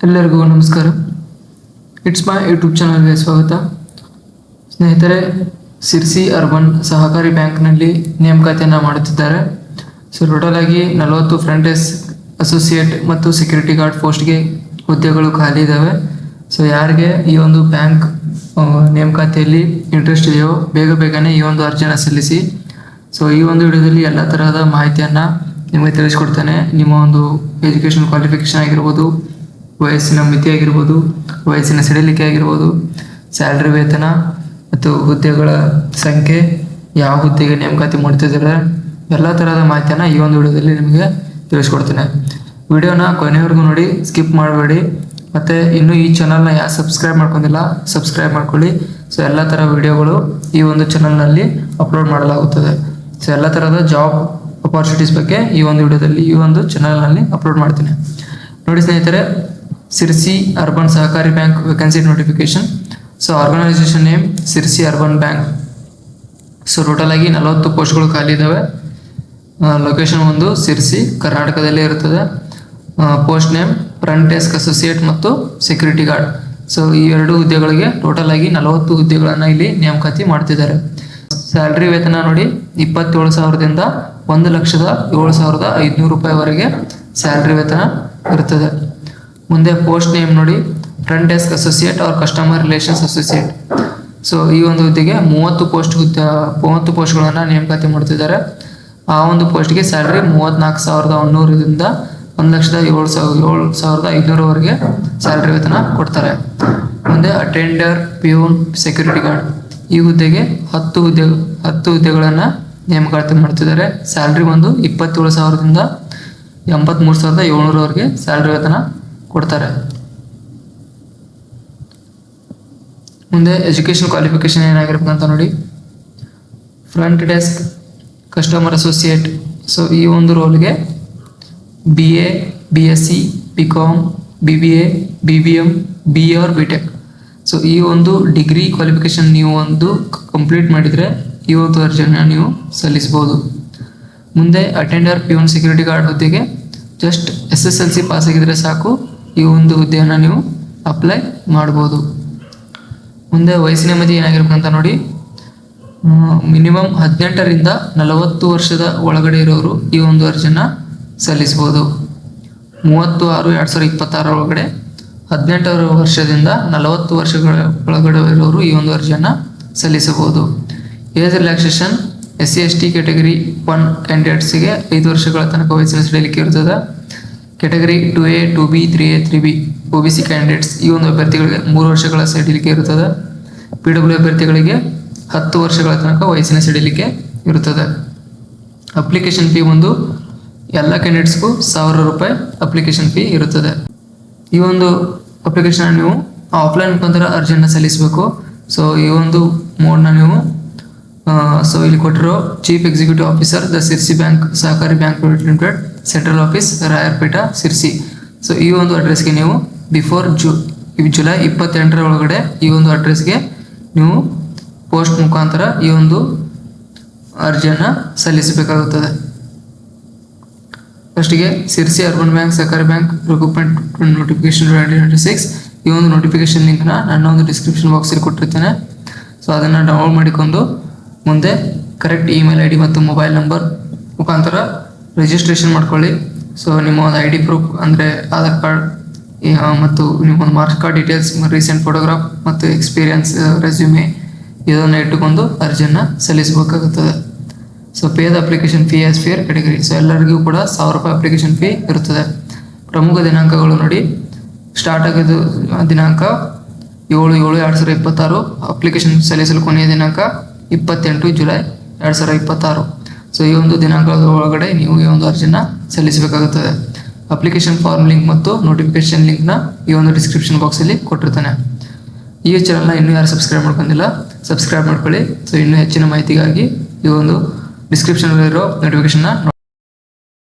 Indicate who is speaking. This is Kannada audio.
Speaker 1: ಎಲ್ಲರಿಗೂ ನಮಸ್ಕಾರ. ಇಟ್ಸ್ ಮೈ ಯೂಟ್ಯೂಬ್ ಚಾನಲ್ಗೆ ಸ್ವಾಗತ. ಸ್ನೇಹಿತರೆ, ಸಿರ್ಸಿ ಅರ್ಬನ್ ಸಹಕಾರಿ ಬ್ಯಾಂಕ್ನಲ್ಲಿ ನೇಮಕಾತಿಯನ್ನು ಮಾಡುತ್ತಿದ್ದಾರೆ. ಸೊ ಟೋಟಲ್ ಆಗಿ 40 ಫ್ರಂಟ್ ಡೆಸ್ಕ್ ಅಸೋಸಿಯೇಟ್ ಮತ್ತು ಸೆಕ್ಯೂರಿಟಿ ಗಾರ್ಡ್ ಪೋಸ್ಟ್ಗೆ ಹುದ್ದೆಗಳು ಖಾಲಿ ಇದ್ದಾವೆ. ಸೊ ಯಾರಿಗೆ ಈ ಒಂದು ಬ್ಯಾಂಕ್ ನೇಮಕಾತಿಯಲ್ಲಿ ಇಂಟ್ರೆಸ್ಟ್ ಇದೆಯೋ ಬೇಗನೆ ಈ ಒಂದು ಅರ್ಜಿಯನ್ನು ಸಲ್ಲಿಸಿ. ಸೊ ಈ ಒಂದು ವಿಡಿಯೋದಲ್ಲಿ ಎಲ್ಲ ತರಹದ ಮಾಹಿತಿಯನ್ನು ನಿಮಗೆ ತಿಳಿಸ್ಕೊಡ್ತೇನೆ. ನಿಮ್ಮ ಒಂದು ಎಜುಕೇಷನ್ ಕ್ವಾಲಿಫಿಕೇಷನ್ ಆಗಿರ್ಬೋದು, ವಯಸ್ಸಿನ ಮಿತಿ ಆಗಿರ್ಬೋದು, ವಯಸ್ಸಿನ ಸಡಿಲಿಕೆ ಆಗಿರ್ಬೋದು, ಸ್ಯಾಲ್ರಿ ವೇತನ ಮತ್ತು ಹುದ್ದೆಗಳ ಸಂಖ್ಯೆ, ಯಾವ ಹುದ್ದೆಗೆ ನೇಮಕಾತಿ ಮಾಡ್ತಿದ್ದಾರೆ, ಎಲ್ಲ ಥರದ ಮಾಹಿತಿಯನ್ನು ಈ ಒಂದು ವಿಡಿಯೋದಲ್ಲಿ ನಿಮಗೆ ತಿಳಿಸ್ಕೊಡ್ತೇನೆ. ವಿಡಿಯೋನ ಕೊನೆವರೆಗೂ ನೋಡಿ, ಸ್ಕಿಪ್ ಮಾಡಬೇಡಿ. ಮತ್ತು ಇನ್ನೂ ಈ ಚಾನಲ್ನ ಯಾರು ಸಬ್ಸ್ಕ್ರೈಬ್ ಮಾಡ್ಕೊಂಡಿಲ್ಲ ಸಬ್ಸ್ಕ್ರೈಬ್ ಮಾಡ್ಕೊಳ್ಳಿ. ಸೊ ಎಲ್ಲ ಥರ ವಿಡಿಯೋಗಳು ಈ ಒಂದು ಚಾನಲ್ನಲ್ಲಿ ಅಪ್ಲೋಡ್ ಮಾಡಲಾಗುತ್ತದೆ. ಸೊ ಎಲ್ಲ ಥರದ ಜಾಬ್ ಅಪಾರ್ಚುನಿಟೀಸ್ ಬಗ್ಗೆ ಈ ಒಂದು ವಿಡಿಯೋದಲ್ಲಿ ಈ ಒಂದು ಚಾನಲ್ನಲ್ಲಿ ಅಪ್ಲೋಡ್ ಮಾಡ್ತೀನಿ. ನೋಡಿ ಸ್ನೇಹಿತರೆ, ಸಿರ್ಸಿ ಅರ್ಬನ್ ಸಹಕಾರಿ bank vacancy notification. So organisation name Sirsi urban bank. So total ಆಗಿ 40 ಪೋಸ್ಟ್ಗಳು ಖಾಲಿ ಇದ್ದಾವೆ. ಲೊಕೇಶನ್ ಒಂದು ಸಿರ್ಸಿ, ಕರ್ನಾಟಕದಲ್ಲೇ ಇರುತ್ತದೆ. Post name front desk associate ಮತ್ತು ಸೆಕ್ಯೂರಿಟಿ ಗಾರ್ಡ್. ಸೊ ಈ 2 ಹುದ್ದೆಗಳಿಗೆ ಟೋಟಲ್ ಆಗಿ 40 ಹುದ್ದೆಗಳನ್ನು ಇಲ್ಲಿ ನೇಮಕಾತಿ ಮಾಡ್ತಿದ್ದಾರೆ. ಸ್ಯಾಲ್ರಿ ವೇತನ ನೋಡಿ 27,000ದಿಂದ 1,07,500 ರೂಪಾಯಿವರೆಗೆ ಸ್ಯಾಲ್ರಿ ವೇತನ ಇರುತ್ತದೆ. ಮುಂದೆ ಪೋಸ್ಟ್ ನೇಮ್ ನೋಡಿ front desk associate or customer relations associate. So ಈ ಒಂದು ಹುದ್ದೆಗೆ 30 ಪೋಸ್ಟ್ಗಳನ್ನು ನೇಮಕಾತಿ ಮಾಡ್ತಿದ್ದಾರೆ. ಆ ಒಂದು ಪೋಸ್ಟ್ಗೆ ಸ್ಯಾಲ್ರಿ 34,100ರಿಂದ 1,07,500ವರೆಗೆ ಸ್ಯಾಲ್ರಿ ವೇತನ ಕೊಡ್ತಾರೆ. ಮುಂದೆ ಅಟೆಂಡರ್, ಪ್ಯೂನ್, ಸೆಕ್ಯೂರಿಟಿ ಗಾರ್ಡ್ ಈ ಹುದ್ದೆಗೆ 10 ಹುದ್ದೆಗಳನ್ನು ನೇಮಕಾತಿ ಮಾಡ್ತಿದ್ದಾರೆ. ಸ್ಯಾಲ್ರಿ ಒಂದು 27,000ದಿಂದ 83,700ವರೆಗೆ ಸ್ಯಾಲ್ರಿ ವೇತನ ಕೊಡ್ತಾರೆ. ಮುಂದೆ ಎಜುಕೇಷನ್ ಕ್ವಾಲಿಫಿಕೇಶನ್ ಏನಾಗಿರ್ಬೇಕಂತ ನೋಡಿ, front desk customer associate. So ಈ ಒಂದು ರೋಲ್ಗೆ BA, BSc, BCom, BBA, BBM, BA or BTech. So ಈ ಒಂದು ಡಿಗ್ರಿ ಕ್ವಾಲಿಫಿಕೇಶನ್ ನೀವು ಒಂದು ಕಂಪ್ಲೀಟ್ ಮಾಡಿದರೆ ಈ ಒಂದು ಅರ್ಜಿಯನ್ನು ನೀವು ಸಲ್ಲಿಸ್ಬೋದು. ಮುಂದೆ ಅಟೆಂಡರ್, ಪ್ಯೂನ್, ಸೆಕ್ಯೂರಿಟಿ ಗಾರ್ಡ್ ಹುದ್ದೆಗೆ ಜಸ್ಟ್ SSLC ಪಾಸ್ ಆಗಿದ್ರೆ ಸಾಕು, ಈ ಒಂದು ಹುದ್ದೆಯನ್ನು ನೀವು ಅಪ್ಲೈ ಮಾಡ್ಬೋದು. ಮುಂದೆ ವಯಸ್ಸಿನ ಮಿತಿ ಏನಾಗಿರ್ಬೇಕಂತ ನೋಡಿ, ಮಿನಿಮಮ್ 18ರಿಂದ 40 ವರ್ಷದ ಒಳಗಡೆ ಇರೋರು ಈ ಒಂದು ಅರ್ಜಿಯನ್ನು ಸಲ್ಲಿಸ್ಬೋದು. 30/6/2026 ಒಳಗಡೆ 18 ವರ್ಷದಿಂದ 40 ವರ್ಷಗಳ ಒಳಗಡೆ ಇರೋರು ಈ ಒಂದು ಅರ್ಜಿಯನ್ನು ಸಲ್ಲಿಸಬಹುದು. Age relaxation SC ST category 1 ಕ್ಯಾಂಡಿಡೇಟ್ಸಿಗೆ 5 ವರ್ಷಗಳ ತನಕ ವಯಸ್ಸಿನ ಸಡಿಲಿಕೆ ಇರುತ್ತದೆ. Category 2A, 2B, 3A, 3B OBC candidates ಈ ಒಂದು ಅಭ್ಯರ್ಥಿಗಳಿಗೆ 3 ವರ್ಷಗಳ ಸಡಿಲಿಕೆ ಇರುತ್ತದೆ. PW ಅಭ್ಯರ್ಥಿಗಳಿಗೆ 10 ವರ್ಷಗಳ ತನಕ ವಯಸ್ಸಿನ ಸಡಿಲಿಕೆ ಇರುತ್ತದೆ. ಅಪ್ಲಿಕೇಶನ್ ಫೀ ಒಂದು ಎಲ್ಲ ಕ್ಯಾಂಡಿಡೇಟ್ಸ್ಗೂ 1,000 ರೂಪಾಯಿ ಅಪ್ಲಿಕೇಶನ್ ಫೀ ಇರುತ್ತದೆ. ಈ ಒಂದು ಅಪ್ಲಿಕೇಶನ್ ನೀವು ಆಫ್ಲೈನ್ ಮುಖಾಂತರ ಅರ್ಜಿಯನ್ನು ಸಲ್ಲಿಸಬೇಕು. ಸೊ ಈ ಒಂದು ಮೋಡ್ನ ನೀವು ಸೊ ಇಲ್ಲಿ ಕೊಟ್ಟಿರೋ chief executive officer the Sirsi bank ಸಹಕಾರಿ bank limited, central office, Rayarpete, Sirsi. So ಈ ಒಂದು ಅಡ್ರೆಸ್ಗೆ ನೀವು ಬಿಫೋರ್ ಜುಲೈ 28ರ ಒಳಗಡೆ ಈ ಒಂದು ಅಡ್ರೆಸ್ಗೆ ನೀವು ಪೋಸ್ಟ್ ಮುಖಾಂತರ ಈ ಒಂದು ಅರ್ಜಿಯನ್ನು ಸಲ್ಲಿಸಬೇಕಾಗುತ್ತದೆ. ಫಸ್ಟಿಗೆ ಸಿರ್ಸಿ ಅರ್ಬನ್ ಬ್ಯಾಂಕ್ ಸಹಕಾರಿ ಬ್ಯಾಂಕ್ ರಿಕ್ರೂಟ್ಮೆಂಟ್ ನೋಟಿಫಿಕೇಶನ್ 2026 ಈ ಒಂದು ನೋಟಿಫಿಕೇಶನ್ ಲಿಂಕ್ನ ನನ್ನ ಒಂದು ಡಿಸ್ಕ್ರಿಪ್ಷನ್ ಬಾಕ್ಸಲ್ಲಿ ಕೊಟ್ಟಿರ್ತೇನೆ. ಸೊ ಅದನ್ನು ಡೌನ್ಲೋಡ್ ಮಾಡಿಕೊಂಡು ಮುಂದೆ ಕರೆಕ್ಟ್ ಇಮೇಲ್ ID ಮತ್ತು ಮೊಬೈಲ್ ನಂಬರ್ ಮುಖಾಂತರ ರಿಜಿಸ್ಟ್ರೇಷನ್ ಮಾಡ್ಕೊಳ್ಳಿ. ಸೊ ನಿಮ್ಮ ಒಂದು ID ಪ್ರೂಫ್ ಅಂದರೆ ಆಧಾರ್ ಕಾರ್ಡ್ ಮತ್ತು ನಿಮ್ಮ ಒಂದು marks card details, recent photograph ಮತ್ತು ಎಕ್ಸ್ಪೀರಿಯನ್ಸ್, ರೆಸ್ಯೂಮೆ ಇದನ್ನು ಇಟ್ಟುಕೊಂಡು ಅರ್ಜಿಯನ್ನು ಸಲ್ಲಿಸಬೇಕಾಗುತ್ತದೆ. So pay the application fee as per category. So ಎಲ್ಲರಿಗೂ ಕೂಡ 1,000 ರೂಪಾಯಿ ಅಪ್ಲಿಕೇಶನ್ ಫೀ ಇರುತ್ತದೆ. ಪ್ರಮುಖ ದಿನಾಂಕಗಳು ನೋಡಿ, ಸ್ಟಾರ್ಟ್ ಆಗಿದ್ದು ದಿನಾಂಕ 7/7/2026. ಅಪ್ಲಿಕೇಶನ್ ಸಲ್ಲಿಸಲು ಕೊನೆಯ ದಿನಾಂಕ 28 ಜುಲೈ 2026. ಸೊ ಈ ಒಂದು ದಿನಾಂಕದ ಒಳಗಡೆ ನೀವು ಈ ಒಂದು ಅರ್ಜಿನ ಸಲ್ಲಿಸಬೇಕಾಗುತ್ತದೆ. ಅಪ್ಲಿಕೇಶನ್ ಫಾರ್ಮ್ ಲಿಂಕ್ ಮತ್ತು ನೋಟಿಫಿಕೇಶನ್ ಲಿಂಕ್ನ ಈ ಒಂದು ಡಿಸ್ಕ್ರಿಪ್ಷನ್ ಬಾಕ್ಸಲ್ಲಿ ಕೊಟ್ಟಿರ್ತೇನೆ. ಈ ಚಾನಲ್ನ ಇನ್ನೂ ಯಾರು ಸಬ್ಸ್ಕ್ರೈಬ್ ಮಾಡ್ಕೊಂಡಿಲ್ಲ ಸಬ್ಸ್ಕ್ರೈಬ್ ಮಾಡ್ಕೊಳ್ಳಿ. ಸೊ ಇನ್ನೂ ಹೆಚ್ಚಿನ ಮಾಹಿತಿಗಾಗಿ ಈ ಒಂದು ಡಿಸ್ಕ್ರಿಪ್ಷನಲ್ಲಿರೋ ನೋಟಿಫಿಕೇಶನ್ನ